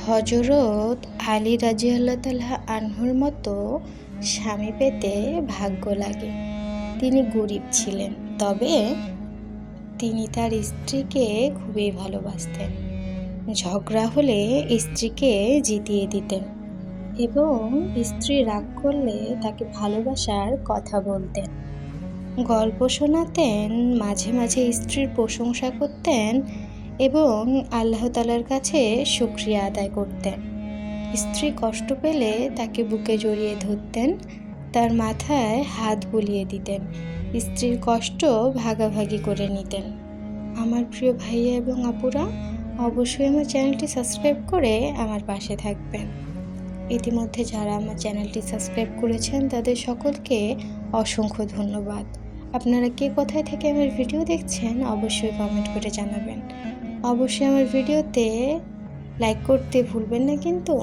হযরত আলী রাদিয়াল্লাহু তাআলা আনহুর মতো স্বামী পেতে ভাগ্য লাগে। তিনি গরিব ছিলেন, তবে তিনি তার স্ত্রীকে খুবই ভালোবাসতেন। ঝগড়া হলে স্ত্রীকে জিতিয়ে দিতেন এবং স্ত্রী রাগ করলে তাকে ভালোবাসার কথা বলতেন। গল্প শোনাতেন, মাঝে মাঝে স্ত্রীর প্রশংসা করতেন এবং আল্লাহ তাআলার কাছে শুকরিয়া আদায় করতেন। স্ত্রী কষ্ট পেলে তাকে বুকে জড়িয়ে ধরতেন, তার মাথায় হাত বুলিয়ে দিতেন, স্ত্রীর কষ্ট ভাগাভাগি করে নিতেন। আমার প্রিয় ভাইয়া এবং আপুরা, অবশ্যই আমার চ্যানেলটি সাবস্ক্রাইব করে আমার পাশে থাকবেন। ইতিমধ্যে যারা আমার চ্যানেলটি সাবস্ক্রাইব করেছেন তাদের সকলকে অসংখ্য ধন্যবাদ। আপনারা কে কোথায় থেকে আমার ভিডিও দেখছেন অবশ্যই কমেন্ট করে জানাবেন। অবশ্যই আমার ভিডিওতে লাইক করতে ভুলবেন না কিন্তু।